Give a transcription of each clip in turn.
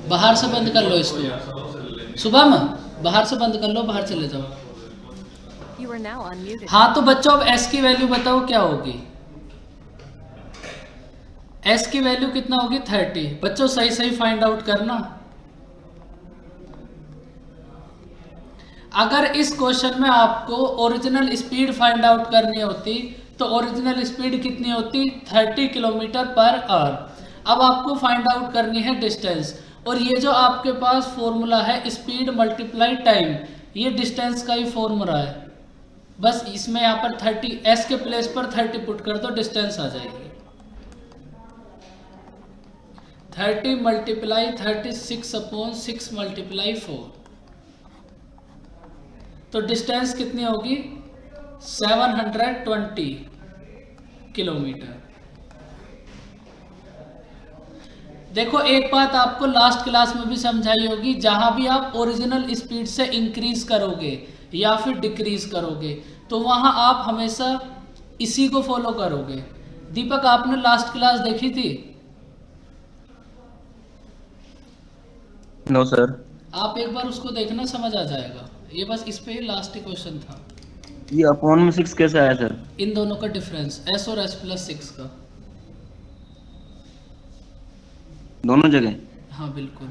बाहर से बंद कर लो इसको। शुभम बाहर से बंद कर लो, बाहर चले जाओ। हाँ तो बच्चों अब s की वैल्यू बताओ क्या होगी। s की वैल्यू कितना होगी 30। बच्चों सही सही फाइंड आउट करना। अगर इस क्वेश्चन में आपको ओरिजिनल स्पीड फाइंड आउट करनी होती तो ओरिजिनल स्पीड कितनी होती 30 किलोमीटर पर आवर। अब आपको फाइंड आउट करनी है डिस्टेंस, और ये जो आपके पास फॉर्मूला है स्पीड मल्टीप्लाई टाइम, ये डिस्टेंस का ही फॉर्मूला है। बस इसमें यहाँ पर 30 s के प्लेस पर 30 पुट कर दो, डिस्टेंस आ जाएगी 30 मल्टीप्लाई 36/6 मल्टीप्लाई 4। तो डिस्टेंस कितनी होगी 720 किलोमीटर। देखो एक बात आपको लास्ट क्लास में भी समझाई होगी, जहां भी आप ओरिजिनल स्पीड से इंक्रीज करोगे या फिर डिक्रीज करोगे तो वहां आप हमेशा इसी को फॉलो करोगे। दीपक आपने लास्ट क्लास देखी थी? No sir. आप एक बार उसको देखना, समझ आ जाएगा। ये बस इस पे लास्ट क्वेश्चन था। ये अपॉन में 6 कैसे आया सर? इन दोनों का डिफरेंस s और s+6 का। दोनों जगह? हाँ बिल्कुल।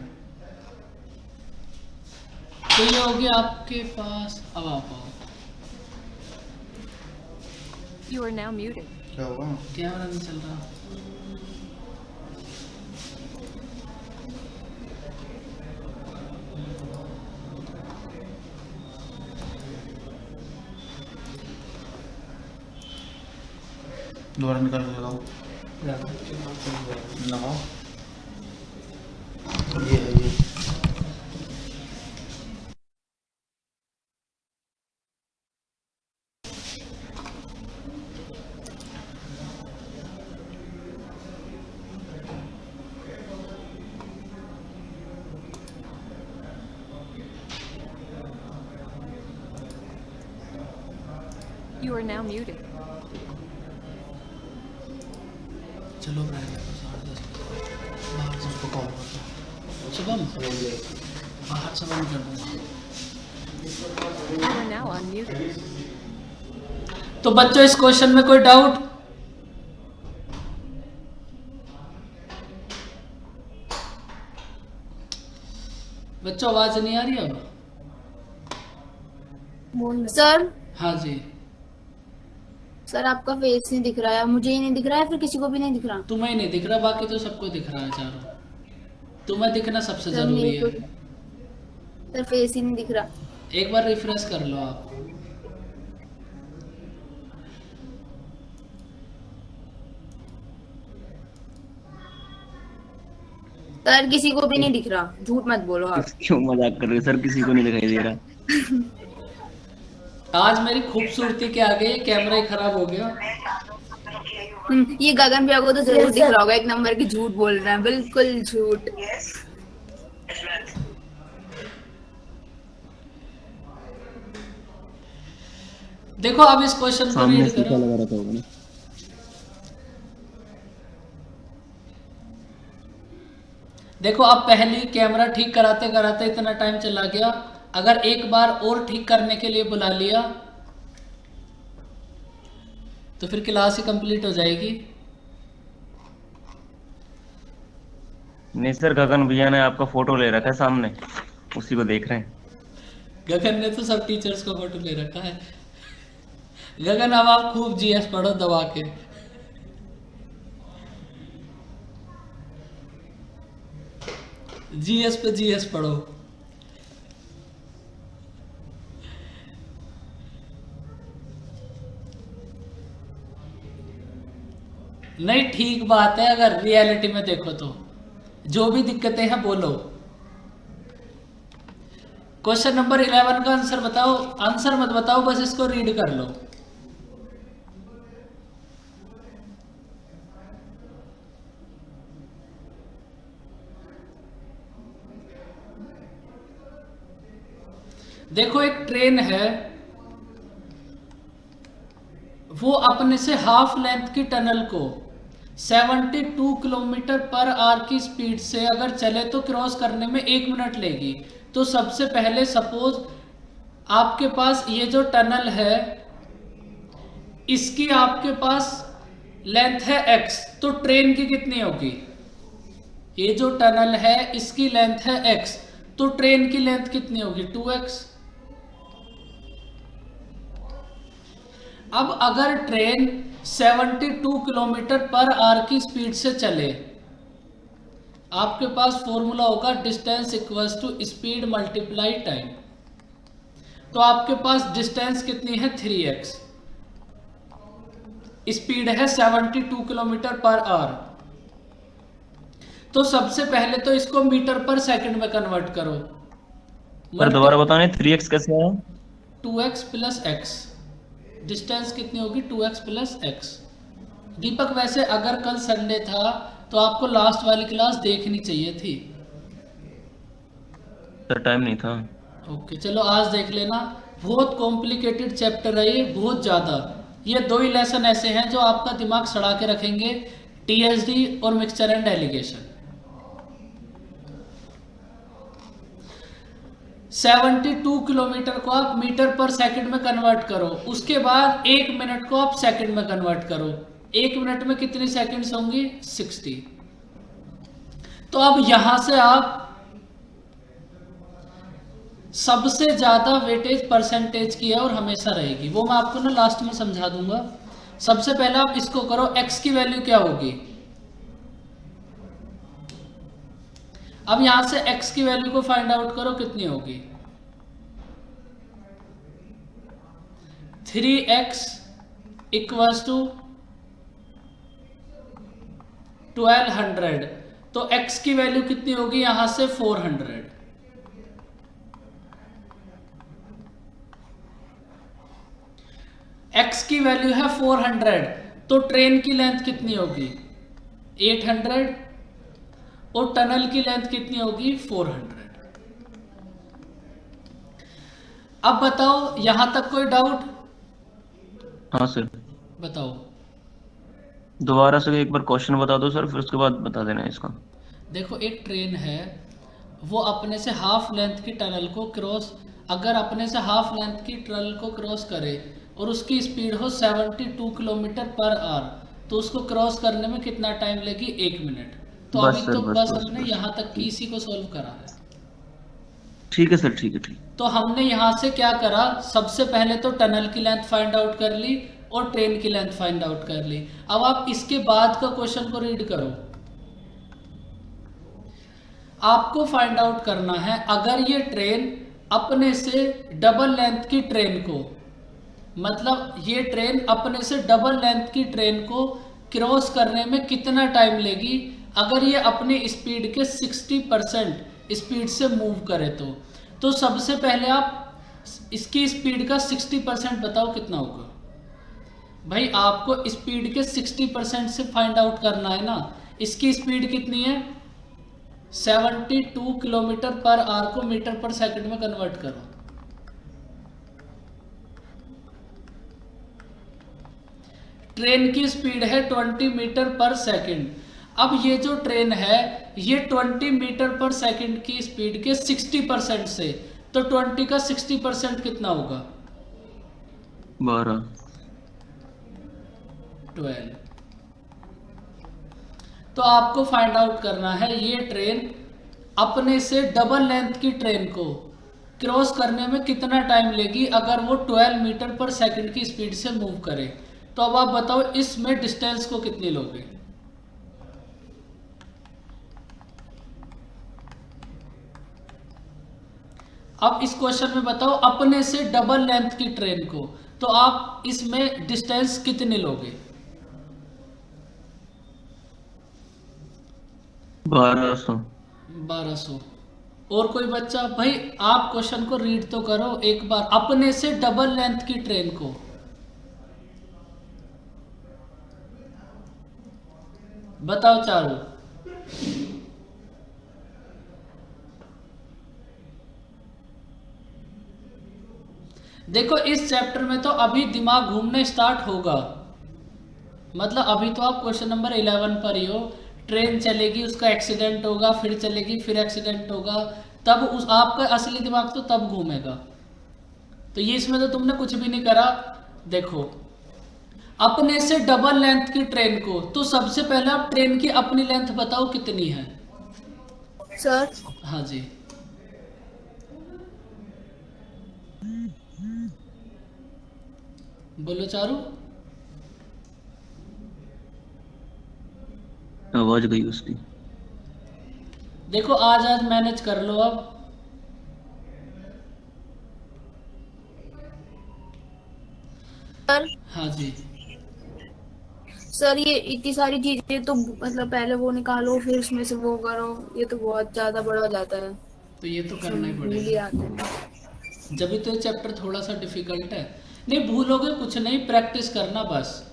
तो ये हो गया आपके पास। अब आप आओ। You are now muted. क्या हुआ? कैमरा नहीं चल रहा। दोबारा निकाल के लगाओ। लगाओ। ये है ये। You are now muted. चलो बाहर से उसको कॉल कर शुभम बाहर से बंद कर दूंगा। You are now unmuted. तो बच्चों इस क्वेश्चन में कोई डाउट? बच्चों आवाज नहीं आ रही अब? सर हाँ जी। सर आपका फेस नहीं दिख रहा है, मुझे ही नहीं दिख रहा है, फिर किसी को भी नहीं दिख रहा। तुम्हें ही नहीं दिख रहा, बाकी तो सबको दिख रहा है चारों। तुम्हें दिखना सबसे सर जरूरी मेरे है। को सर फेस ही नहीं दिख रहा। एक बार रिफ्रेश कर लो आप। सर किसी को भी नहीं दिख रहा, झूठ मत बोलो आप। क्यों मजाक कर रहे हो सर? किसी को नहीं दिखाई दे रहा। आज मेरी खूबसूरती के आगे ये कैमरा ही खराब हो गया। ये गगन भैया को तो जरूर दिख रहा होगा, एक नंबर की झूठ बोल रहे हैं, बिल्कुल झूठ। देखो अब इस क्वेश्चन को सामने रीड शीशा करो। लगा रखा होगा ना। देखो अब पहली कैमरा ठीक कराते कराते इतना टाइम चला गया, अगर एक बार और ठीक करने के लिए बुला लिया तो फिर क्लास ही कंप्लीट हो जाएगी। नहीं सर, गगन भैया ने आपका फोटो ले रखा है सामने, उसी को देख रहे हैं। गगन ने तो सब टीचर्स का फोटो ले रखा है। गगन अब आप खूब जीएस पढ़ो दबा के। जीएस पे जीएस पढ़ो। नहीं ठीक बात है, अगर रियलिटी में देखो तो जो भी दिक्कतें हैं बोलो। क्वेश्चन नंबर 11 का आंसर बताओ। आंसर मत बताओ, बस इसको रीड कर लो। देखो एक ट्रेन है, वो अपने से हाफ लेंथ की टनल को 72 किलोमीटर पर आवर की स्पीड से अगर चले तो क्रॉस करने में 1 मिनट लेगी। तो सबसे पहले सपोज आपके पास ये जो टनल है इसकी आपके पास लेंथ है x, तो ट्रेन की कितनी होगी? ये जो टनल है इसकी लेंथ है x, तो ट्रेन की लेंथ कितनी होगी? 2x। अब अगर ट्रेन 72 किलोमीटर पर आवर की स्पीड से चले, आपके पास फॉर्मूला होगा distance equals to speed multiply time. तो आपके पास डिस्टेंस कितनी है? 3x, स्पीड है 72 किलोमीटर पर आवर। तो सबसे पहले तो इसको मीटर पर सेकंड में कन्वर्ट करो। सर दोबारा बताने 3x कैसे आया? 2x प्लस x, डिस्टेंस कितनी होगी? 2x plus x। दीपक वैसे अगर कल संडे था तो आपको लास्ट वाली क्लास देखनी चाहिए थी। सर टाइम नहीं था। ओके चलो आज देख लेना। बहुत कॉम्प्लिकेटेड चैप्टर है ये, बहुत ज़्यादा। ये 2 ही लेसन ऐसे हैं जो आपका दिमाग सड़ा के रखेंगे, टीएसडी और मिक्सचर एंड एलिगेशन। 72 किलोमीटर को आप मीटर पर सेकंड में कन्वर्ट करो, उसके बाद 1 मिनट को आप सेकंड में कन्वर्ट करो। 1 मिनट में कितनी सेकंड्स होंगी? 60। तो अब यहां से आप सबसे ज्यादा वेटेज परसेंटेज की है और हमेशा रहेगी, वो मैं आपको ना लास्ट में समझा दूंगा। सबसे पहले आप इसको करो, x की वैल्यू क्या होगी? अब यहां से x की वैल्यू को फाइंड आउट करो, कितनी होगी? 3x equals to 1200। तो x की वैल्यू कितनी होगी यहां से? 400। x की वैल्यू है 400, तो ट्रेन की लेंथ कितनी होगी? 800 और टनल की लेंथ कितनी होगी? 400। अब बताओ यहां तक कोई डाउट? हाँ सर। बताओ। दोबारा से एक बार क्वेश्चन बता दो सर, फिर उसके बाद बता देना इसका। देखो एक ट्रेन है, वो अपने से हाफ लेंथ की टनल को क्रॉस, अगर अपने से हाफ लेंथ की टनल को क्रॉस करे और उसकी स्पीड हो 72 किलोमीटर पर आवर, तो उसको क्रॉस करने में कितना टाइम लेगी? 1 मिनट। तो बस अभी सर, तो बस, हमने बस। यहाँ तक की इसी को सॉल्व करा है। ठीक है सर, ठीक है, ठीक। तो हमने यहाँ से क्या करा? सबसे पहले तो टनल की लेंथ फाइंड आउट कर ली और ट्रेन की लेंथ फाइंड आउट कर ली। अब आप इसके बाद का क्वेश्चन को रीड करो। आपको फाइंड आउट करना है अगर ये ट्रेन अपने से डबल लेंथ की ट्रेन को, मतलब ये ट्रेन अपने से डबल लेंथ की ट्रेन को क्रॉस करने में कितना टाइम लेगी अगर ये अपनी स्पीड के 60% स्पीड से मूव करे। तो सबसे पहले आप इसकी स्पीड का 60% बताओ कितना होगा। भाई आपको स्पीड के 60% से फाइंड आउट करना है ना। इसकी स्पीड कितनी है? 72 किलोमीटर पर आवर को मीटर पर सेकंड में कन्वर्ट करो। ट्रेन की स्पीड है 20 मीटर पर सेकंड। अब ये जो ट्रेन है ये 20 मीटर पर सेकंड की स्पीड के 60% से, तो 20 का 60% कितना होगा? 12। 12। तो आपको फाइंड आउट करना है ये ट्रेन अपने से डबल लेंथ की ट्रेन को क्रॉस करने में कितना टाइम लेगी अगर वो 12 मीटर पर सेकंड की स्पीड से मूव करे। तो अब आप बताओ इसमें डिस्टेंस को कितनी लोगे? अब इस क्वेश्चन में बताओ अपने से डबल लेंथ की ट्रेन को, तो आप इसमें डिस्टेंस कितनी लोगे? 1200। 1200। और कोई बच्चा? भाई आप क्वेश्चन को रीड तो करो एक बार। अपने से डबल लेंथ की ट्रेन को, बताओ चारों। देखो इस चैप्टर में तो अभी दिमाग घूमने स्टार्ट होगा, मतलब अभी तो आप क्वेश्चन नंबर 11 पर ही हो। ट्रेन चलेगी, उसका एक्सीडेंट होगा, फिर चलेगी, फिर एक्सीडेंट होगा, तब उस आपका असली दिमाग तो तब घूमेगा। तो ये इसमें तो तुमने कुछ भी नहीं करा। देखो, अपने से डबल लेंथ की ट्रेन को, तो सबसे पहले आप ट्रेन की अपनी लेंथ बताओ कितनी है। सर हाँ जी, बोलो चारू। आवाज गई उसकी। देखो आज आज मैनेज कर लो अब। सर हाँ जी, सर ये इतनी सारी चीजें तो मतलब पहले वो निकालो फिर उसमें से वो करो, ये तो बहुत ज्यादा बड़ा हो जाता है। तो ये तो करना ही भूल ही पड़ेगा, आते हैं। जब भी तो ये चैप्टर थोड़ा सा डिफिकल्ट है। नहीं भूलोगे कुछ नहीं, प्रैक्टिस करना बस।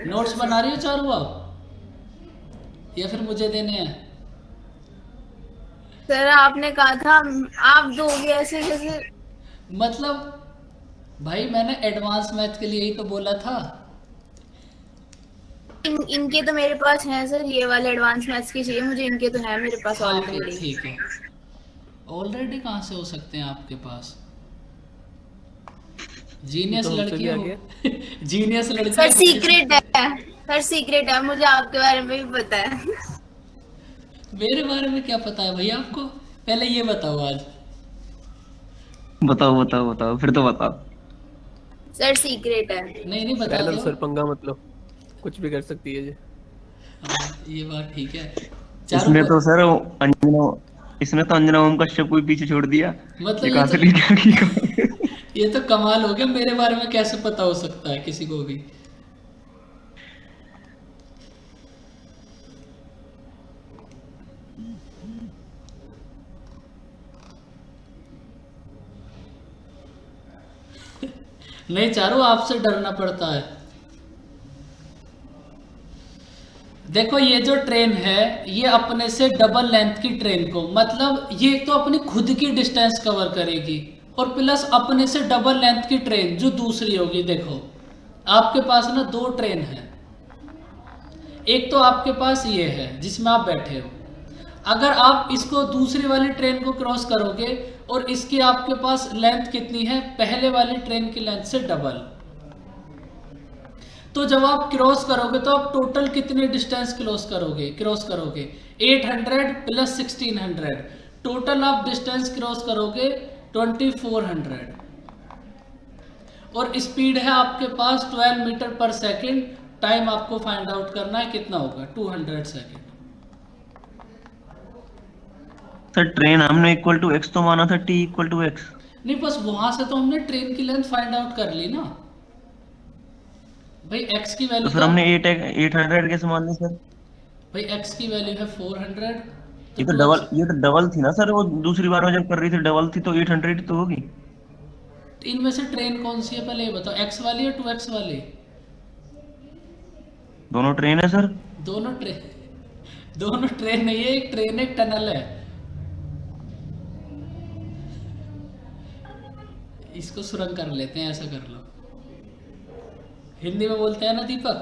नोट्स बना रही हो चारू आप, या फिर मुझे देने हैं? सर आपने कहा था आप दोगे ऐसे जैसे। मतलब भाई मैंने एडवांस मैथ के लिए ही तो बोला था। इनके तो मेरे पास हैं सर, ये वाले एडवांस मैथ्स के चाहिए मुझे, इनके तो है मेरे पास हाँ फिर ऑलरेडी। ठीक है। ऑलरेडी कहाँ से हो सकते हैं आपके पास? जीनियस तो हमसे लड़की भी हो। आगे जीनियस लड़की सर हो। सीक्रेट है, सर सीक्रेट है, मुझे आपके बारे में भी पता है। मेरे बारे में क्या पता है भैया आपको? पहले ये बताओ आज। बताओ बताओ बताओ, फिर तो बताओ। सर सीक्रेट है। नहीं नहीं बता पैनल दो। सर पंगा मतलब कुछ भी कर सकती है जी। हाँ, ये बात ठीक है। चारों इसमें को- तो सर अंजना, इसमें तो अंजना ओम कश्यप को भी पीछे छोड़ दिया। मतलब ये ये कहाँ से तो लेके आ गई? ये तो कमाल हो गया, मेरे बारे में कैसे पता हो सकता है किसी को भी? नहीं चारों आपसे डरना पड़ता है। देखो ये जो ट्रेन है ये अपने से डबल लेंथ की ट्रेन को, मतलब ये तो अपनी खुद की डिस्टेंस कवर करेगी, और प्लस अपने से डबल लेंथ की ट्रेन जो दूसरी होगी। देखो आपके पास ना दो ट्रेन है, एक तो आपके पास ये है जिसमें आप बैठे हो, अगर आप इसको दूसरी वाली ट्रेन को क्रॉस करोगे और इसकी आपके पास लेंथ कितनी है, पहले वाली ट्रेन की लेंथ से डबल। तो जब आप क्रॉस करोगे तो आप टोटल कितनी डिस्टेंस क्रॉस करोगे 800 प्लस 1600, टोटल आप डिस्टेंस क्रॉस करोगे 2400, और स्पीड है आपके पास 12 मीटर पर सेकंड। टाइम आपको फाइंड आउट करना है कितना होगा, 200 सेकंड। सर ट्रेन हमने इक्वल टू एक्स तो माना था, टी इक्वल टू एक्स। नहीं बस वहां से तो हमने ट्रेन की लेंथ फाइंड आउट कर ली ना भाई। एक्स की तो वैल्यू फिर हमने 800 कैसे मान ली सर? भाई एक्स की वैल्यू है 400, ये तो 2x डबल, ये तो डबल थी ना सर, वो दूसरी बार में जब कर रही थी डबल थी, तो 800 तो होगी। इनमें से ट्रेन कौन सी है पहले ये बताओ, एक्स वाली या 2x वाली? दोनों ट्रेन है सर। दोनों ट्रेन दोनों ट्रेन नहीं है, एक ट्रेन एक टनल है। इसको सुरंग कर लेते हैं, ऐसा कर लो। हिंदी में बोलते हैं ना दीपक।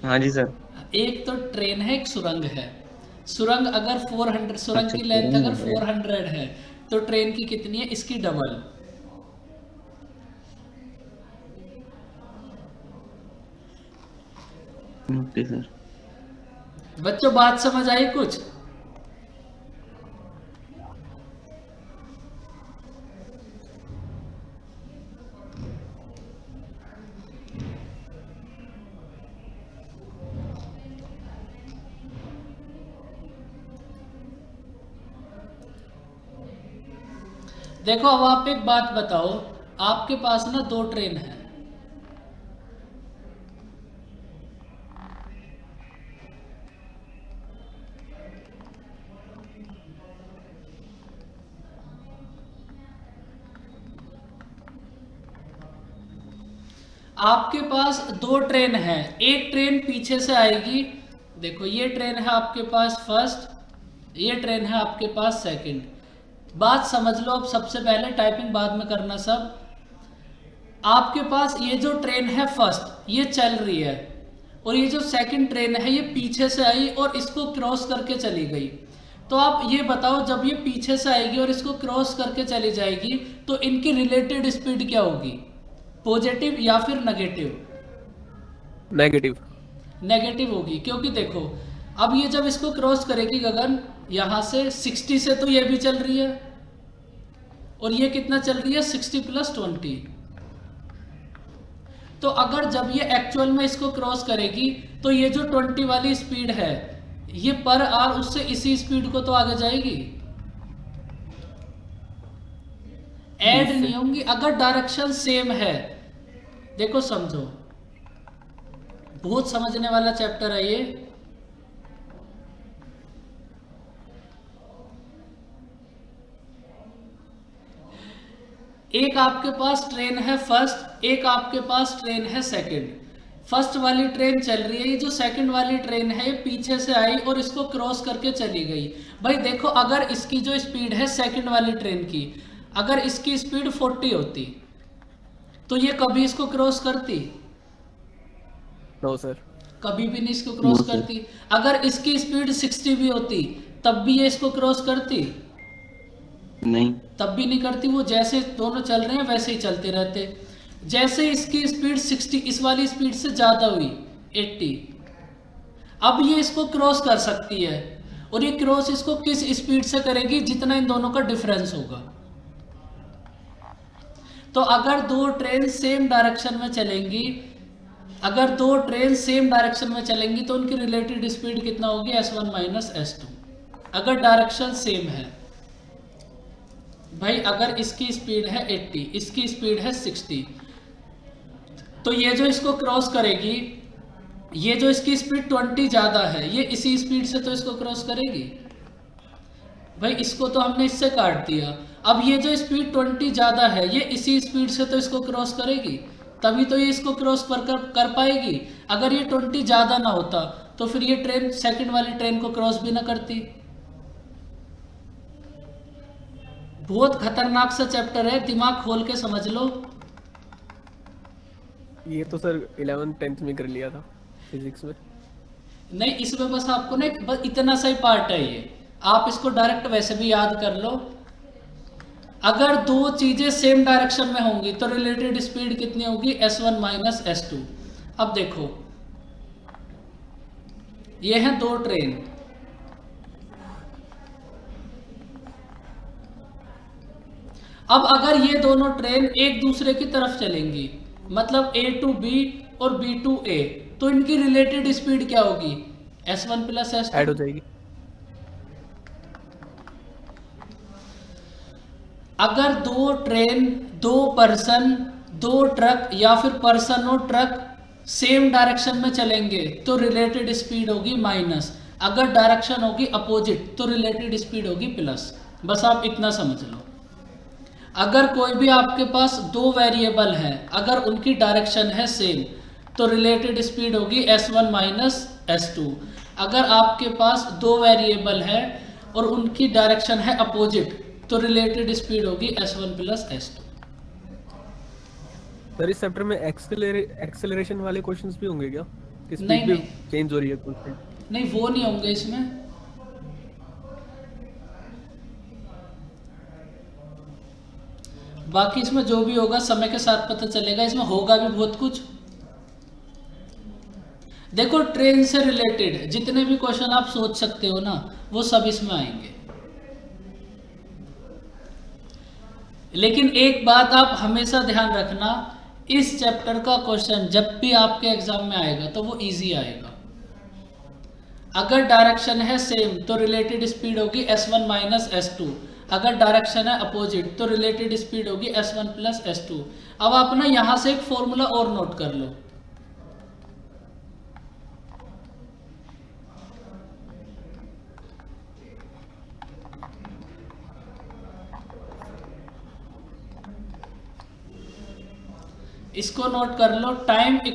हाँ जी सर। एक तो ट्रेन है, एक सुरंग है। सुरंग अगर 400, सुरंग अच्छा, की लेंथ सुरंग अगर है। 400 है तो ट्रेन की कितनी है, इसकी डबल। Okay sir. बच्चों बात समझ आई कुछ? देखो अब आप एक बात बताओ, आपके पास ना दो ट्रेन है, आपके पास दो ट्रेन है, एक ट्रेन पीछे से आएगी। देखो ये ट्रेन है आपके पास फर्स्ट, ये ट्रेन है आपके पास सेकंड। बात समझ लो अब, सबसे पहले टाइपिंग बाद में करना सब। आपके पास ये जो ट्रेन है फर्स्ट, ये चल रही है, और ये जो सेकंड ट्रेन है ये पीछे से आई और इसको क्रॉस करके चली गई। तो आप ये बताओ, जब ये पीछे से आएगी और इसको क्रॉस करके चली जाएगी तो इनकी रिलेटेड स्पीड क्या होगी, पॉजिटिव या फिर नेगेटिव? नेगेटिव। नेगेटिव होगी, क्योंकि देखो अब ये जब इसको क्रॉस करेगी गगन यहाँ से 60 से, तो ये भी चल रही है, और ये कितना चल रही है 60 + 20। तो अगर जब ये एक्चुअल में इसको क्रॉस करेगी तो ये जो 20 वाली स्पीड है ये पर आर उससे इसी स्पीड को तो आगे जाएगी, ऐड नहीं होंगी। अगर डायरेक्शन सेम है, देखो समझो, बहुत समझने वाला चैप्टर है ये। एक आपके पास ट्रेन है फर्स्ट, एक आपके पास ट्रेन है सेकंड। फर्स्ट वाली ट्रेन चल रही है, ये जो सेकंड वाली ट्रेन है ये पीछे से आई और इसको क्रॉस करके चली गई। भाई देखो, अगर इसकी जो स्पीड है सेकंड वाली ट्रेन की, अगर इसकी स्पीड 40 होती तो ये कभी इसको क्रॉस करती? No sir. कभी भी नहीं इसको क्रॉस करती। अगर इसकी स्पीड 60 भी होती तब भी ये इसको क्रॉस करती? नहीं, तब भी नहीं करती। वो जैसे दोनों चल रहे हैं वैसे ही चलते रहते। जैसे इसकी स्पीड 60 इस वाली स्पीड से ज़्यादा हुई 80, अब ये इसको क्रॉस कर सकती है, और ये क्रॉस इसको किस स्पीड से करेगी, जितना इन दोनों का डिफरेंस होगा। तो अगर दो ट्रेन सेम डायरेक्शन में चलेंगी, अगर दो ट्रेन सेम डायरेक्शन में चलेंगी तो उनकी रिलेटेड स्पीड कितना होगी, S1 - S2, अगर डायरेक्शन सेम है। भाई अगर इसकी स्पीड है 80, इसकी स्पीड है 60, तो ये जो इसको क्रॉस करेगी, ये जो इसकी स्पीड 20 ज़्यादा है, ये इसी स्पीड से तो इसको क्रॉस करेगी। भाई इसको तो हमने इससे काट दिया। अब ये जो स्पीड 20 ज़्यादा है, ये इसी स्पीड से तो इसको क्रॉस करेगी, तभी तो ये इसको क्रॉस कर पाएगी। अगर ये 20 ज़्यादा ना होता तो फिर ये ट्रेन सेकंड वाली ट्रेन को क्रॉस भी ना करती। बहुत खतरनाक सा चैप्टर है, दिमाग खोल के समझ लो। ये तो सर 11th 10th में कर लिया था फिजिक्स में। नहीं, इसमें बस आपको ना बस इतना सा ही पार्ट है ये, आप इसको डायरेक्ट वैसे भी याद कर लो। अगर दो चीजें सेम डायरेक्शन में होंगी तो रिलेटेड स्पीड कितनी होगी, S1 - S2। अब देखो, ये है दो ट्रेन, अब अगर ये दोनों ट्रेन एक दूसरे की तरफ चलेंगी, मतलब A to B और B to A, तो इनकी रिलेटेड स्पीड क्या होगी, S1 + S2 ऐड हो जाएगी। अगर दो ट्रेन, दो पर्सन, दो ट्रक या फिर पर्सन और ट्रक सेम डायरेक्शन में चलेंगे तो रिलेटेड स्पीड होगी माइनस। अगर डायरेक्शन होगी अपोजिट तो रिलेटेड स्पीड होगी प्लस। बस आप इतना समझ लो। अगर कोई भी आपके पास दो वेरिएबल हैं, अगर उनकी डायरेक्शन है सेम तो रिलेटेड स्पीड होगी S1 - S2। अगर आपके पास दो वेरिएबल है और उनकी डायरेक्शन है अपोजिट तो रिलेटेड स्पीड होगी S1 + S2। सर इस चैप्टर में एक्सेलरेशन वाले क्वेश्चंस भी होंगे क्या, कि नहीं, स्पीड भी नहीं। चेंज हो रही है कुछ? नहीं, वो नहीं होंगे इसमें। बाकी इसमें जो भी होगा समय के साथ पता चलेगा। इसमें होगा भी बहुत कुछ। देखो, ट्रेन से रिलेटेड जितने भी क्वेश्चन आप सोच सकते हो ना, वो सब इसमें आएंगे। लेकिन एक बात आप हमेशा ध्यान रखना, इस चैप्टर का क्वेश्चन जब भी आपके एग्जाम में आएगा तो वो इजी आएगा। अगर डायरेक्शन है सेम तो रिलेटेड स्पीड होगी S1 - S2। अगर डायरेक्शन है अपोजिट तो रिलेटेड स्पीड होगी S1 + S2। अब आप ना यहाँ से एक फॉर्मूला और नोट कर लो। इसको नोट कर लो, time =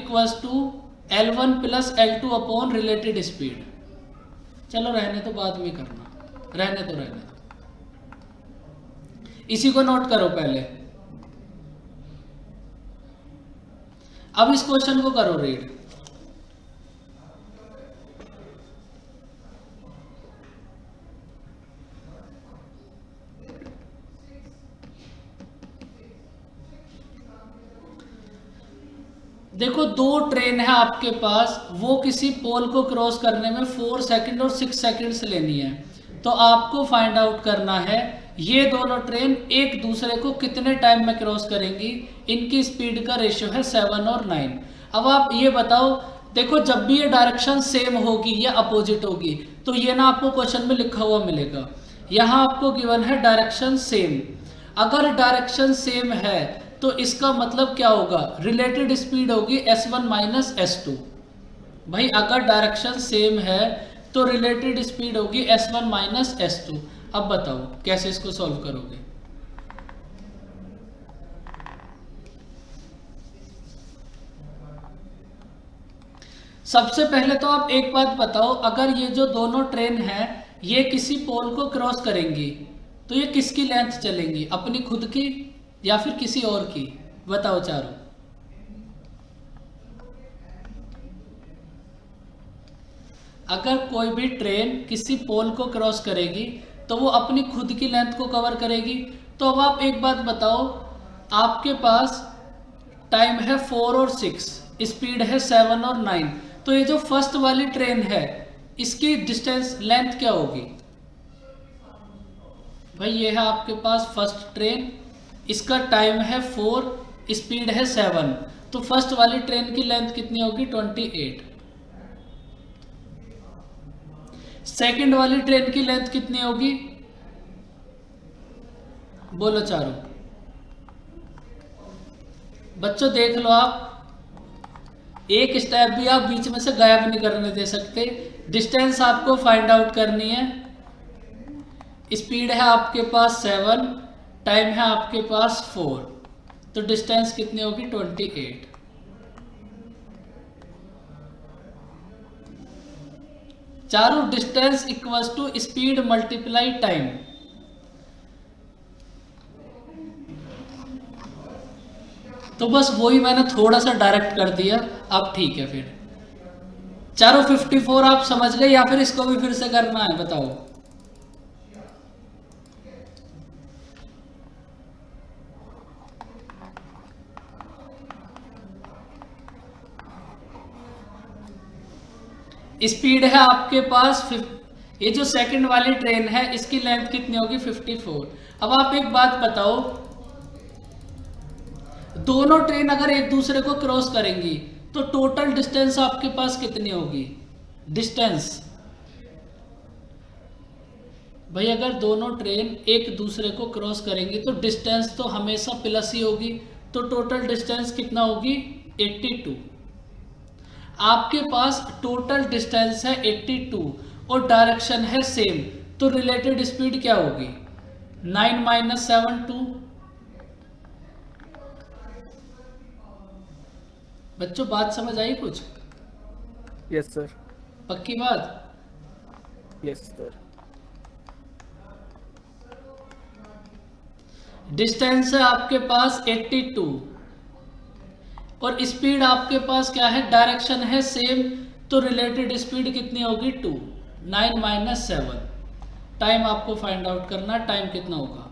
L1 + L2 upon related speed. चलो रहने तो बाद में करना, रहने तो। इसी को नोट करो पहले। अब इस क्वेश्चन को करो रीड। देखो, दो ट्रेन है आपके पास, वो किसी पोल को क्रॉस करने में 4 सेकंड और 6 सेकंड्स लेनी है। तो आपको फाइंड आउट करना है ये दोनों ट्रेन एक दूसरे को कितने टाइम में क्रॉस करेंगी। इनकी स्पीड का रेशियो है 7 और 9। अब आप ये बताओ, देखो जब भी ये डायरेक्शन सेम होगी या अपोजिट होगी तो ये ना आपको क्वेश्चन में लिखा हुआ मिलेगा। यहाँ आपको गिवन है डायरेक्शन सेम। अगर डायरेक्शन सेम है तो इसका मतलब क्या होगा, रिलेटेड स्पीड होगी S1 माइनस S2। भाई अगर डायरेक्शन सेम है तो रिलेटेड स्पीड होगी S1 माइनस S2। अब बताओ कैसे इसको सॉल्व करोगे। सबसे पहले तो आप एक बात बताओ, अगर ये जो दोनों ट्रेन है ये किसी पोल को क्रॉस करेंगी तो ये किसकी लेंथ चलेंगी, अपनी खुद की या फिर किसी और की? बताओ चारों। अगर कोई भी ट्रेन किसी पोल को क्रॉस करेगी तो वो अपनी खुद की लेंथ को कवर करेगी। तो अब आप एक बात बताओ, आपके पास टाइम है 4 और 6, स्पीड है 7 और 9, तो ये जो फर्स्ट वाली ट्रेन है इसकी डिस्टेंस लेंथ क्या होगी? भाई ये है आपके पास फर्स्ट ट्रेन, इसका टाइम है 4, स्पीड है 7, तो फर्स्ट वाली ट्रेन की लेंथ कितनी होगी? 28। सेकंड वाली ट्रेन की लेंथ कितनी होगी? बोलो चारों। बच्चों देख लो, आप एक स्टेप भी आप बीच में से गायब नहीं करने दे सकते। डिस्टेंस आपको फाइंड आउट करनी है। स्पीड है आपके पास 7, टाइम है आपके पास 4, तो डिस्टेंस कितनी होगी? 28। चारों distance equals to speed multiply time. तो बस वही मैंने थोड़ा सा डायरेक्ट कर दिया। अब ठीक है, फिर चारों 54 आप समझ गए या फिर इसको भी फिर से करना है? बताओ। स्पीड है आपके पास ये जो सेकंड वाली ट्रेन है इसकी लेंथ कितनी होगी? 54। अब आप एक बात बताओ, दोनों ट्रेन अगर एक दूसरे को क्रॉस करेंगी तो टोटल डिस्टेंस आपके पास कितनी होगी? डिस्टेंस भाई अगर दोनों ट्रेन एक दूसरे को क्रॉस करेंगी तो डिस्टेंस तो हमेशा प्लस ही होगी, तो टोटल डिस्टेंस कितना होगी? 82। आपके पास टोटल डिस्टेंस है 82 और डायरेक्शन है सेम, तो रिलेटेड स्पीड क्या होगी? 9 माइनस 7 2। बच्चों बात समझ आई कुछ? Yes sir. पक्की बात? Yes sir. डिस्टेंस है आपके पास 82 और स्पीड आपके पास क्या है? डायरेक्शन है सेम, तो रिलेटेड स्पीड कितनी होगी? 2। 9 माइनस 7। टाइम आपको फाइंड आउट करना, टाइम कितना होगा?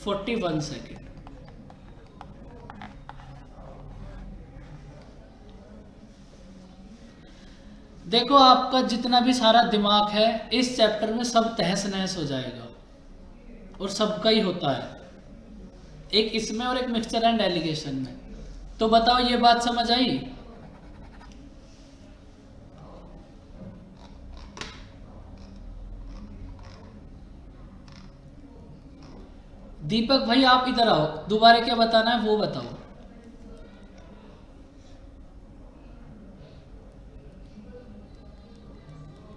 41 सेकेंड। देखो आपका जितना भी सारा दिमाग है इस चैप्टर में सब तहस नहस हो जाएगा, और सबका ही होता है, एक इसमें और एक मिक्सचर एंड एलिगेशन में। तो बताओ ये बात समझ आई? दीपक भाई आप इधर आओ, दोबारा क्या बताना है वो बताओ।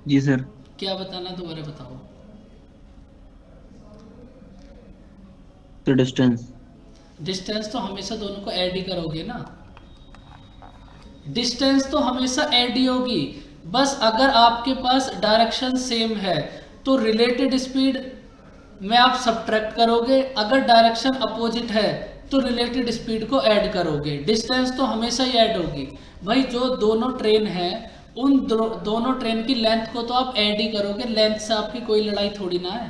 जी सर। क्या बताना है दोबारा बताओ। तो डिस्टेंस डिस्टेंस तो हमेशा दोनों को ऐड ही करोगे ना, डिस्टेंस तो हमेशा ऐड ही होगी। बस अगर आपके पास डायरेक्शन सेम है तो रिलेटेड स्पीड में आप सब्ट्रैक्ट करोगे, अगर डायरेक्शन अपोजिट है तो रिलेटेड स्पीड को ऐड करोगे। डिस्टेंस तो हमेशा ही ऐड होगी भाई। जो दोनों ट्रेन हैं उन दोनों ट्रेन की लेंथ को तो आप ऐड ही करोगे, लेंथ से आपकी कोई लड़ाई थोड़ी ना है,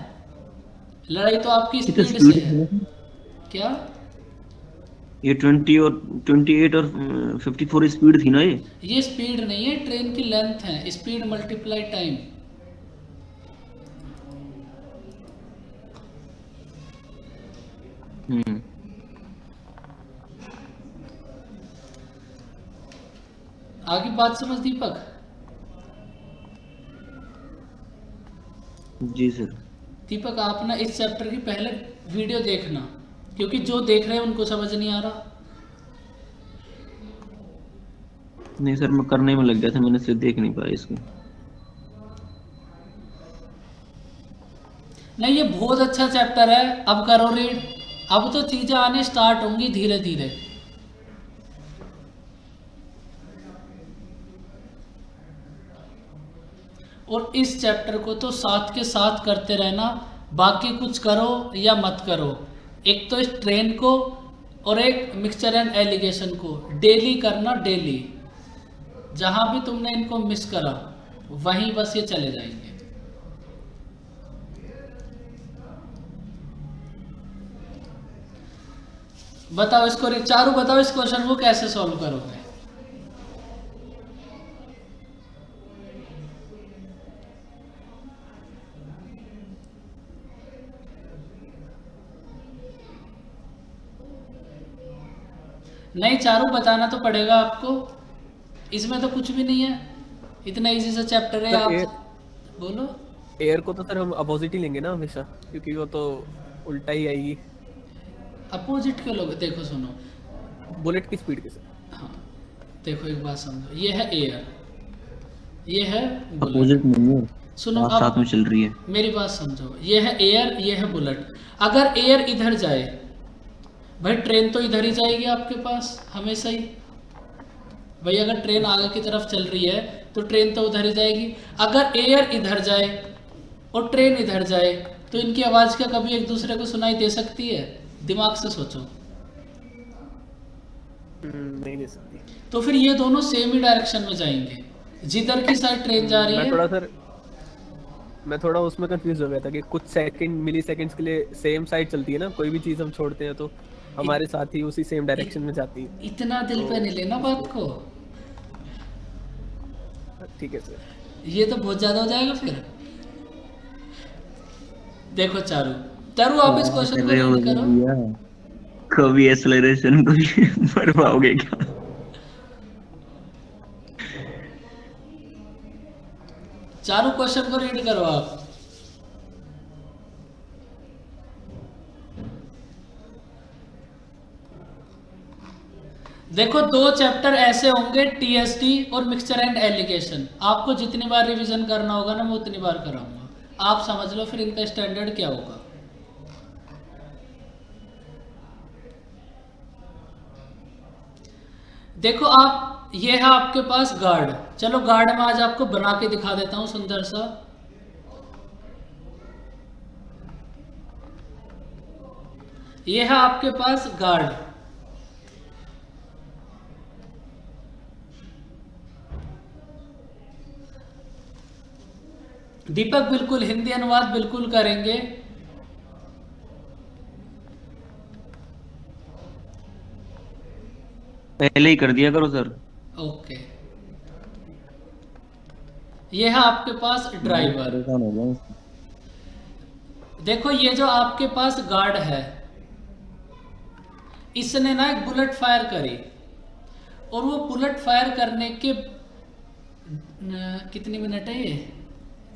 लड़ाई तो आपकी ये तो स्पीड से स्पीड है। क्या ये 20 और 28 और 54 स्पीड थी ना ये स्पीड नहीं है, ट्रेन की लेंथ है, स्पीड मल्टीप्लाई टाइम। हम्म। आगे बात समझ दीपक? जी सर। दीपक आप ना इस चैप्टर की पहले वीडियो देखना, क्योंकि जो देख रहे हैं उनको समझ नहीं आ रहा। नहीं सर, मैं करने में लग गया था, मैंने सिर्फ देख नहीं पाया इसको। नहीं ये बहुत अच्छा चैप्टर है, अब करो रीड। अब तो चीजें आने स्टार्ट होंगी धीरे धीरे। और इस चैप्टर को तो साथ के साथ करते रहना, बाकी कुछ करो या मत करो। एक तो इस ट्रेन को और एक मिक्सचर एंड एलिगेशन को डेली करना, डेली। जहां भी तुमने इनको मिस करा वहीं बस ये चले जाएंगे। बताओ इसको, चारू बताओ इस क्वेश्चन को कैसे सॉल्व करोगे? नहीं चारू बताना तो पड़ेगा आपको, इसमें तो कुछ भी नहीं है, इतना इजी सा चैप्टर है। सर, आप बोलो। एयर को तो सर हम अपोजिट ही लेंगे ना हमेशा, क्योंकि वो तो उल्टा ही आएगी। अपोजिट के लोग देखो, सुनो, बुलेट की स्पीड के सर। हाँ देखो एक बात समझो, ये है एयर, ये है बुलेट। अपोजिट नहीं है, सुनो साथ अब में चल रही है। मेरी बात समझो, ये है एयर, ये है बुलेट। अगर एयर इधर जाए भाई, ट्रेन तो इधर ही जाएगी आपके पास हमेशा ही भाई। अगर ट्रेन आगे की तरफ चल रही है तो ट्रेन तो उधर ही जाएगी। अगर एयर इधर जाए और ट्रेन इधर जाए तो इनकी आवाज क्या कभी एक दूसरे को सुनाई दे सकती है? दिमाग से सोचो। नहीं दे सकती। तो फिर ये दोनों सेम ही डायरेक्शन में जाएंगे, जिधर की साइड ट्रेन जा रही है। मैं थोड़ा उसमें कंफ्यूज हो गया था कि कुछ सेकंड मिली सेकंड्स के लिए सेम साइड चलती है ना, कोई भी चीज हम छोड़ते हैं तो हमारे साथ ही उसी सेम डायरेक्शन में जाती है। इतना दिल पे नहीं लेना बात को, ठीक है सर। ये तो बहुत ज्यादा हो जाएगा फिर। देखो चारू, चारू आप इस क्वेश्चन को रीड करो। कभी एक्सेलरेशन को भी मर पाओगे क्या? चारू क्वेश्चन को रीड करो आप। देखो दो चैप्टर ऐसे होंगे, टीएसडी और मिक्सचर एंड एलिगेशन। आपको जितनी बार रिवीजन करना होगा ना, मैं उतनी बार कराऊंगा। आप समझ लो फिर इनका स्टैंडर्ड क्या होगा। देखो आप, ये है आपके पास गार्ड। चलो गार्ड में आज आपको बना के दिखा देता हूं सुंदर सा। ये है आपके पास गार्ड। दीपक बिल्कुल हिंदी अनुवाद बिल्कुल करेंगे। पहले ही कर दिया करो सर। ओके, ये है आपके पास ड्राइवर। देखो ये जो आपके पास गार्ड है, इसने ना एक बुलेट फायर करी, और वो बुलेट फायर करने के कितनी मिनट है? ये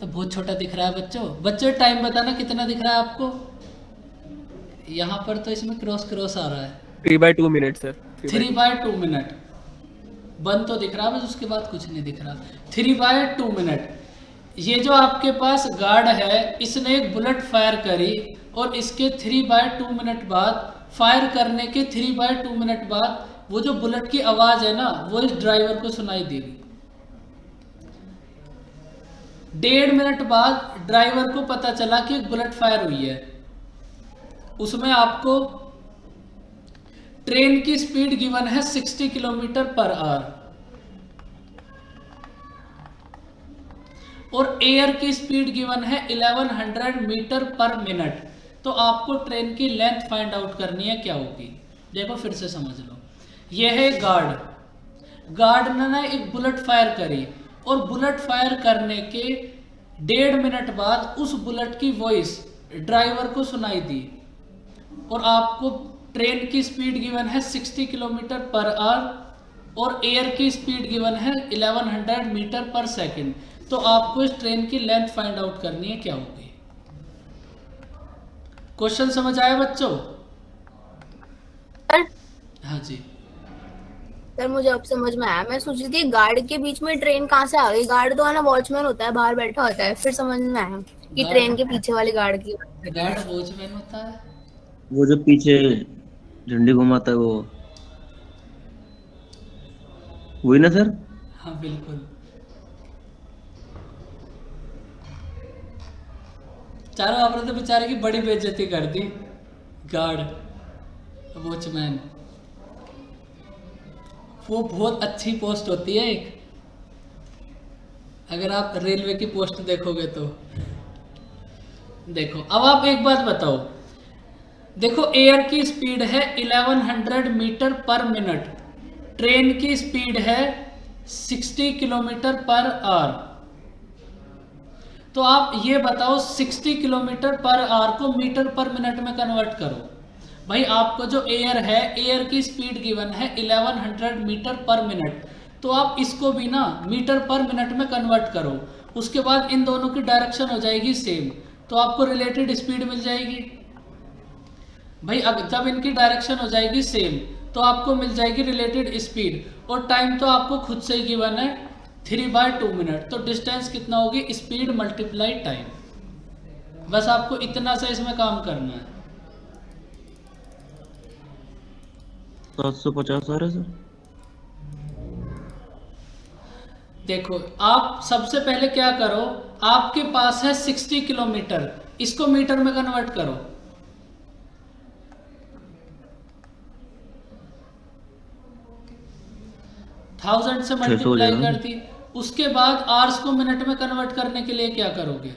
तो बहुत छोटा दिख रहा है बच्चों टाइम बताना कितना दिख रहा है आपको? यहाँ पर तो इसमें क्रॉस आ रहा है 3/2 मिनट सर। 3/2 मिनट बंद तो दिख रहा है, बस उसके बाद कुछ नहीं दिख रहा। 3/2 मिनट। ये जो आपके पास गार्ड है, इसने एक बुलेट फायर करी, और इसके 3/2 मिनट बाद, फायर करने के 3/2 मिनट बाद, वो जो बुलेट की आवाज है ना, वो इस ड्राइवर को सुनाई देगी। 1.5 मिनट बाद ड्राइवर को पता चला कि एक बुलेट फायर हुई है, उसमें आपको ट्रेन की स्पीड गिवन है 60 किलोमीटर पर आवर और एयर की स्पीड गिवन है 1100 मीटर पर मिनट। तो आपको ट्रेन की लेंथ फाइंड आउट करनी है, क्या होगी? देखो फिर से समझ लो। यह है गार्ड ने एक बुलेट फायर करी और बुलेट फायर करने के 1.5 मिनट बाद उस बुलेट की वॉइस ड्राइवर को सुनाई दी और आपको ट्रेन की स्पीड गिवन है 60 किलोमीटर पर आवर और एयर की स्पीड गिवन है 1100 मीटर पर सेकंड। तो आपको इस ट्रेन की लेंथ फाइंड आउट करनी है, क्या होगी? क्वेश्चन समझ आया बच्चों? सर हाँ जी। सर मुझे अब समझ में आया। मैं सोच रही थी गार्ड के बीच में ट्रेन कहाँ से आ गई। गार्ड तो है ना वॉचमैन होता है, बाहर बैठा होता है। फिर समझ में आया कि गार्ड- ट्रेन के पीछे वाले गार्ड की गार्ड वॉचमैन होता है। वो जो पीछे झंडी घुमाता है वो, वही ना सर? हाँ बिल्कुल। चारों आपने तो बेचारे की बड़ी बेइज्जती कर दी। गार्ड वॉचमैन वो बहुत अच्छी पोस्ट होती है एक, अगर आप रेलवे की पोस्ट देखोगे तो। देखो अब आप एक बात बताओ, देखो एयर की स्पीड है 1100 मीटर पर मिनट, ट्रेन की स्पीड है 60 किलोमीटर पर आवर। तो आप ये बताओ 60 किलोमीटर पर आवर को मीटर पर मिनट में कन्वर्ट करो। भाई आपको जो एयर है, एयर की स्पीड गिवन है 1100 मीटर पर मिनट, तो आप इसको भी ना मीटर पर मिनट में कन्वर्ट करो। उसके बाद इन दोनों की डायरेक्शन हो जाएगी सेम, तो आपको रिलेटेड स्पीड मिल जाएगी। भाई जब इनकी डायरेक्शन हो जाएगी सेम तो आपको मिल जाएगी रिलेटेड स्पीड, और टाइम तो आपको खुद से ही गिवन है 3/2 मिनट। तो डिस्टेंस कितना होगी? Speed multiply time. बस आपको इतना सा इसमें काम करना है। 750 आ रहा है सर। देखो आप सबसे पहले क्या करो, आपके पास है 60 किलोमीटर, इसको मीटर में कन्वर्ट करो। थाउजेंड से 600 हो मल्टीप्लाई जाएगा। कर दी। उसके बाद आवर्स को मिनट में कन्वर्ट करने के लिए क्या करोगे?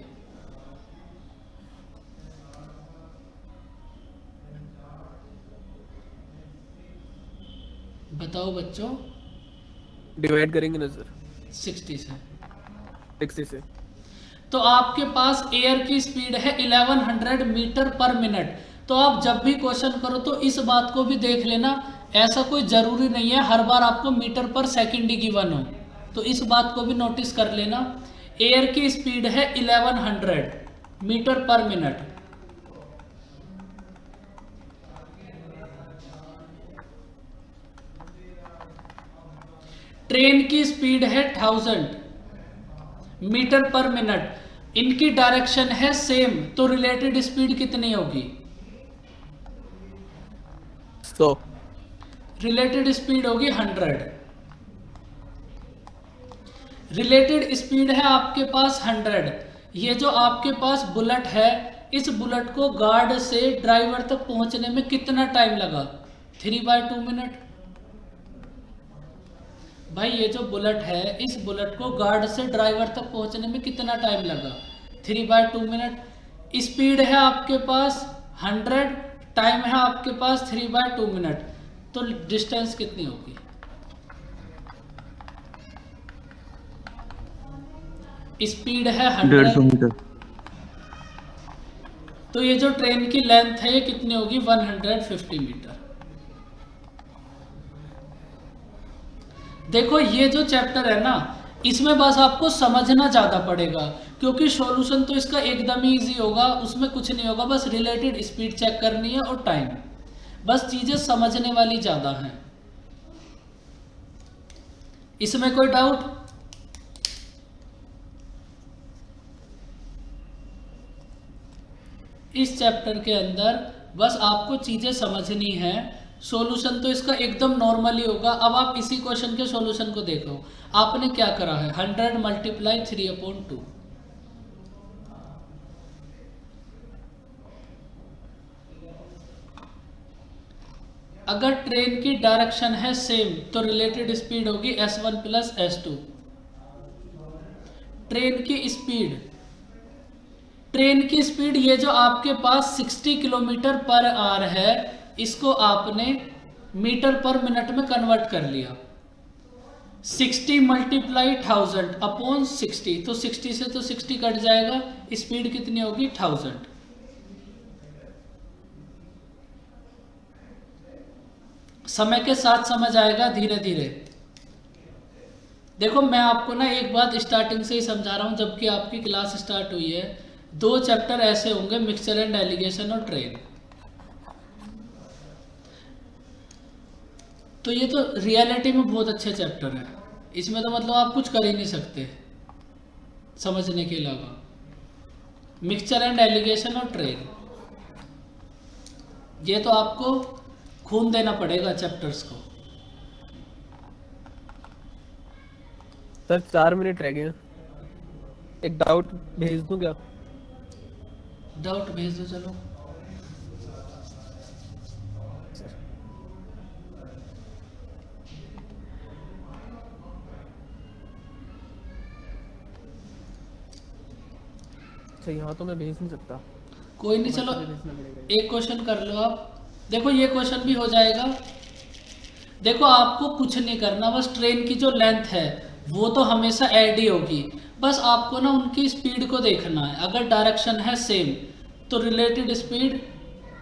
बताओ बच्चों। डिवाइड करेंगे ना सर 60 से। 60 से। तो आपके पास एयर की स्पीड है 1100 मीटर पर मिनट। तो आप जब भी क्वेश्चन करो तो इस बात को भी देख लेना, ऐसा कोई जरूरी नहीं है हर बार आपको मीटर पर सेकंड ही गिवन हो, तो इस बात को भी नोटिस कर लेना। एयर की स्पीड है 1100 मीटर पर मिनट, ट्रेन की स्पीड है 1000 मीटर पर मिनट, इनकी डायरेक्शन है सेम, तो रिलेटेड स्पीड कितनी होगी? 100। रिलेटेड स्पीड होगी 100। रिलेटेड स्पीड है आपके पास 100। ये जो आपके पास बुलेट है, इस बुलेट को गार्ड से ड्राइवर तक पहुंचने में कितना टाइम लगा? 3/2 मिनट। भाई ये जो बुलेट है, इस बुलेट को गार्ड से ड्राइवर तक पहुंचने में कितना टाइम लगा? 3/2 मिनट। स्पीड है आपके पास 100, टाइम है आपके पास 3/2 मिनट, तो डिस्टेंस कितनी होगी? स्पीड है 150 100, मीटर। तो ये जो ट्रेन की लेंथ है ये कितनी होगी? 150 मीटर। देखो ये जो चैप्टर है ना, इसमें बस आपको समझना ज़्यादा पड़ेगा, क्योंकि सॉल्यूशन तो इसका एकदम ही इजी होगा, उसमें कुछ नहीं होगा, बस रिलेटेड स्पीड चेक करनी है और टाइम, बस चीज़ें समझने वाली ज़्यादा हैं। इसमें कोई डाउट? इस चैप्टर के अंदर बस आपको चीज़ें समझनी है, सॉल्यूशन तो इसका एकदम नॉर्मल ही होगा। अब आप इसी क्वेश्चन के सॉल्यूशन को देखो, आपने क्या करा है? 100 × 3/2। अगर ट्रेन की डायरेक्शन है सेम तो रिलेटेड स्पीड होगी s1 प्लस s2। ट्रेन की स्पीड ये जो आपके पास 60 किलोमीटर पर आवर है, इसको आपने मीटर पर मिनट में कन्वर्ट कर लिया। 60 मल्टीप्लाई 1000 अपॉन 60, तो 60 से तो 60 कट जाएगा, स्पीड कितनी होगी 1000। समय के साथ समझ आएगा धीरे धीरे। देखो मैं आपको ना एक बात स्टार्टिंग से ही समझा रहा हूं, जबकि आपकी क्लास स्टार्ट हुई है। 2 चैप्टर ऐसे होंगे, मिक्सचर एंड एलिगेशन और ट्रेन। तो ये तो रियलिटी में बहुत अच्छे चैप्टर है, इसमें तो मतलब आप कुछ कर ही नहीं सकते समझने के अलावा। मिक्सचर एंड एलिगेशन और ट्रेन, ये तो आपको खून देना पड़ेगा चैप्टर्स को। सर 4 मिनट रह गए हैं, एक डाउट भेज दूं क्या? डाउट भेज दो चलो। अच्छा यहाँ तो मैं भेज नहीं सकता, कोई नहीं, चलो भेजना पड़ेगा। एक क्वेश्चन कर लो आप। देखो ये क्वेश्चन भी हो जाएगा। देखो आपको कुछ नहीं करना, बस ट्रेन की जो लेंथ है वो तो हमेशा ऐड ही होगी, बस आपको ना उनकी स्पीड को देखना है। अगर डायरेक्शन है सेम तो related speed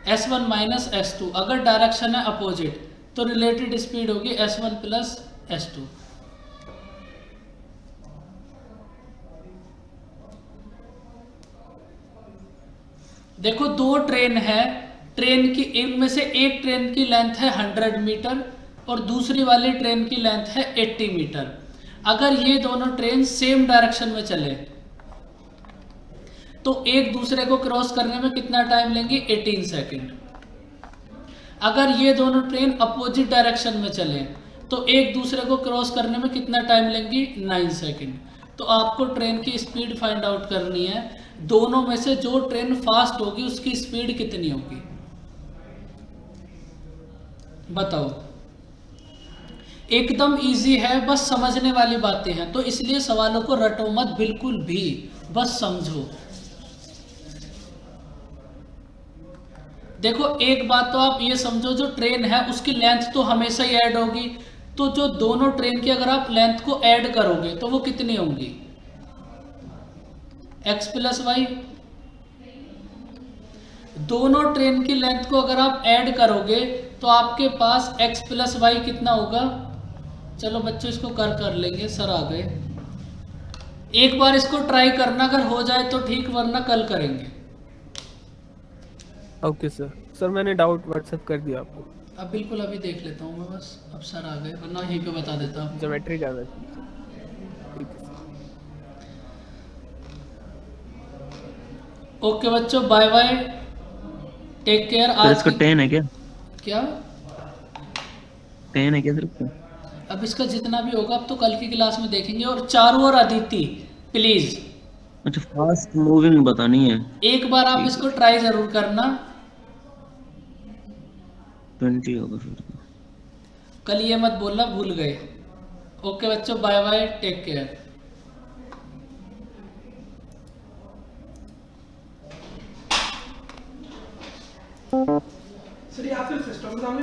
s1 minus s2, अगर डायरेक्शन है अपोजिट तो रिलेटेड स्पीड होगी s1 प्लस s2। देखो 2 ट्रेन है, ट्रेन की इनमें से एक ट्रेन की लेंथ है 100 मीटर और दूसरी वाली ट्रेन की लेंथ है 80 मीटर। अगर ये दोनों ट्रेन सेम डायरेक्शन में चले तो एक दूसरे को क्रॉस करने में कितना टाइम लेंगे? 18 सेकेंड। अगर ये दोनों ट्रेन अपोजिट डायरेक्शन में चले तो एक दूसरे को क्रॉस करने में कितना टाइम लेंगी? 9 सेकेंड। तो आपको ट्रेन की स्पीड फाइंड आउट करनी है, दोनों में से जो ट्रेन फास्ट होगी उसकी स्पीड कितनी होगी, बताओ। एकदम इजी है, बस समझने वाली बातें हैं, तो इसलिए सवालों को रटो मत बिल्कुल भी, बस समझो। देखो एक बात तो आप ये समझो, जो ट्रेन है उसकी लेंथ तो हमेशा ही ऐड होगी, तो जो दोनों ट्रेन की अगर आप लेंथ को ऐड करोगे तो वो कितनी होंगी? x plus Y. दोनों ट्रेन की लेंथ को अगर आप ऐड करोगे तो आपके पास x प्लस वाई कितना होगा? चलो बच्चों इसको कर लेंगे, सर आ गए। एक बार इसको ट्राई करना, अगर हो जाए तो ठीक, वरना कल करेंगे। Okay sir. सर मैंने डाउट व्हाट्सएप कर दिया आपको। अब बिल्कुल अभी देख लेता हूँ मैं, बस अब सर आ गए, वरना यहीं पे बता देता हूँ। ज्योमेट्री जाना। ओके बच्चों, bye bye, take care. Sir आज इसका की 10 है क्या? क्या 10 है क्या सिर्फ? अब इसका जितना भी होगा अब तो कल की क्लास में देखेंगे। और चारों ओर अदिति प्लीज अच्छा फास्ट मूविंग बतानी है। एक बार आप इसको ट्राई जरूर करना। 20 होगा फिर। कल ये मत बोलना भूल गए। ओके बच्चों, bye bye, take care. Sir ये आपके सिस्टम के सामने